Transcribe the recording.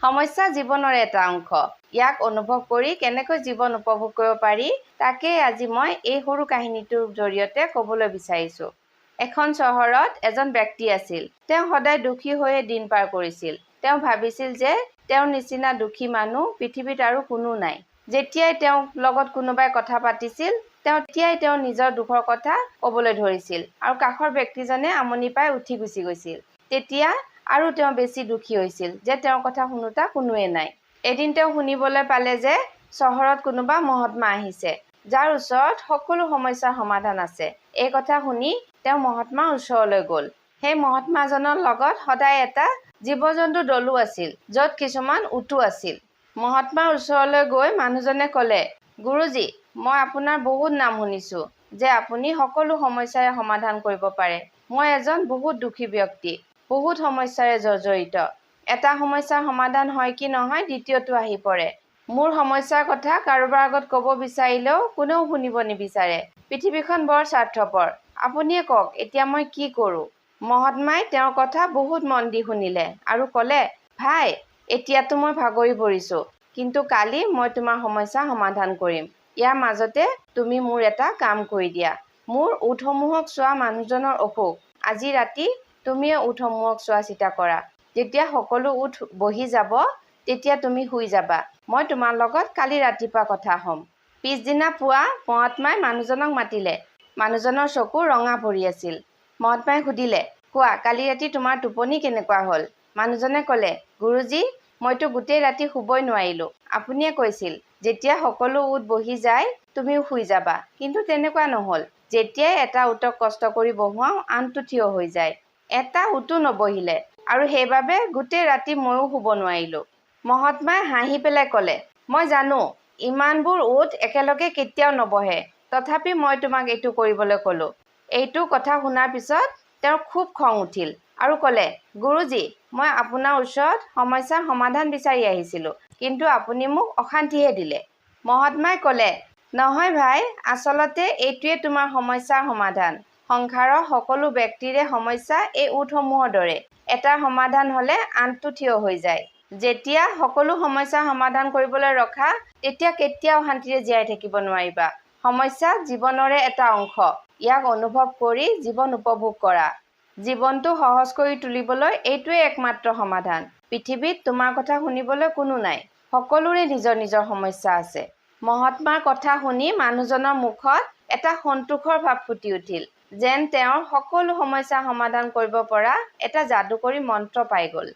সমস্যা জীৱনৰ এটা অংশ। ইয়াক অনুভৱ কৰি কেনেকৈ জীৱন উপভোগ কৰিব পাৰি তাকেই আজি মই এই সৰু কাহিনীটোৰ জৰিয়তে ক'বলৈ বিচাৰিছোঁ। এখন চহৰত এজন ব্যক্তি আছিল। তেওঁ সদায় দুখী হৈয়ে দিন পাৰ কৰিছিল। তেওঁ ভাবিছিল যে তেওঁৰ নিচিনা দুখী মানুহ পৃথিৱীত আৰু কোনো নাই। যেতিয়াই তেওঁৰ লগত কোনোবাই কথা পাতিছিল তেতিয়াই তেওঁ নিজৰ দুখৰ কথা ক'বলৈ ধৰিছিল আৰু কাষৰ ব্যক্তিজনে আমনি পাই উঠি গুচি গৈছিল। তেতিয়া আৰু তেওঁ বেছি দুখী হৈছিল যে তেওঁৰ কথা শুনোতা কোনোৱে নাই। এদিন তেওঁ শুনিবলৈ পালে যে চহৰত কোনোবা মহাত্মা আহিছে, যাৰ ওচৰত সকলো সমস্যাৰ সমাধান আছে। এই কথা শুনি তেওঁ মহাত্মাৰ ওচৰলৈ গ'ল। সেই মহাত্মাজনৰ লগত সদায় এটা জীৱ-জন্তুৰ দলো আছিল, য'ত কিছুমান উটো আছিল। মহাত্মাৰ ওচৰলৈ গৈ মানুহজনে ক'লে, গুৰুজী, মই আপোনাৰ বহুত নাম শুনিছোঁ যে আপুনি সকলো সমস্যাৰে সমাধান কৰিব পাৰে। মই এজন বহুত দুখী ব্যক্তি, বহুত সমস্যাৰে জৰ্জৰিত। এটা সমস্যাৰ সমাধান হয় কি নহয় দ্বিতীয়টো আহি পৰে। মোৰ সমস্যাৰ কথা কাৰোবাৰ আগত ক'ব বিচাৰিলেও কোনেও শুনিব নিবিচাৰে। পৃথিৱীখন বৰ স্বাৰ্থপৰ। আপুনিয়ে কওক এতিয়া মই কি কৰোঁ? মহাত্মাই তেওঁৰ কথা বহুত মন দি শুনিলে আৰু ক'লে, ভাই, এতিয়াতো মই ভাগৰি পৰিছোঁ, কিন্তু কালি মই তোমাৰ সমস্যা সমাধান কৰিম। ইয়াৰ মাজতে তুমি মোৰ এটা কাম কৰি দিয়া। মোৰ উটসমূহক চোৱা মানুহজনৰ অসুখ। আজি ৰাতি তুমিয়ে উটসমূহক চোৱা চিতা কৰা। যেতিয়া সকলো উট বহি যাব তেতিয়া তুমি শুই যাবা। মই তোমাৰ লগত কালি ৰাতিপুৱা কথা হ'ম। পিছদিনা পুৱা মহাত্মাই মানুহজনক মাতিলে। মানুহজনৰ চকু ৰঙা পৰি আছিল। মহাত্মাই সুধিলে, কোৱা, কালি ৰাতি তোমাৰ টোপনি কেনেকুৱা হ'ল? মানুহজনে ক'লে, গুৰুজী, মইতো গোটেই ৰাতি শুবই নোৱাৰিলোঁ। আপুনিয়ে কৈছিল যেতিয়া সকলো উট বহি যায় তুমিও শুই যাবা, কিন্তু তেনেকুৱা নহ'ল। যেতিয়াই এটা উটক কষ্ট কৰি বহোৱাওঁ আনটো থিয় হৈ যায়। এটা উটো নবহিলে আৰু সেইবাবে গোটেই ৰাতি ময়ো শুব নোৱাৰিলোঁ। মহাত্মাই হাঁহি পেলাই ক'লে, মই জানো ইমানবোৰ উট একেলগে কেতিয়াও নবহে, তথাপি মই তোমাক এইটো কৰিবলৈ ক'লোঁ। এইটো কথা শুনাৰ পিছত তেওঁৰ খুব খং উঠিল আৰু ক'লে, গুৰুজী, মই আপোনাৰ ওচৰত সমস্যাৰ সমাধান বিচাৰি আহিছিলোঁ, কিন্তু আপুনি মোক অশান্তিহে দিলে। মহাত্মাই ক'লে, নহয় ভাই, আচলতে এইটোৱে তোমাৰ সমস্যাৰ সমাধান। সংসাৰৰ সকলো ব্যক্তিৰে সমস্যা এই উটসমূহৰ দৰে। এটাৰ সমাধান হ'লে আনটো থিয় হৈ যায়। যেতিয়া সকলো সমস্যাৰ সমাধান কৰিবলৈ ৰখা তেতিয়া কেতিয়াও শান্তিৰে জীয়াই থাকিব নোৱাৰিবা। সমস্যা জীৱনৰে এটা অংশ। ইয়াক অনুভৱ কৰি জীৱন উপভোগ কৰা। জীৱনটো সহজ কৰি তুলিবলৈ এইটোৱে একমাত্ৰ সমাধান। পৃথিৱীত তোমাৰ কথা শুনিবলৈ কোনো নাই। সকলোৰে নিজৰ নিজৰ সমস্যা আছে। মহাত্মাৰ কথা শুনি মানুহজনৰ মুখত এটা সন্তোষৰ ভাৱ ফুটি উঠিল, যেন তেওঁৰ সকলো সমস্যা সমাধান কৰিব পৰা এটা যাদুকৰী মন্ত্ৰ পাই গ'ল।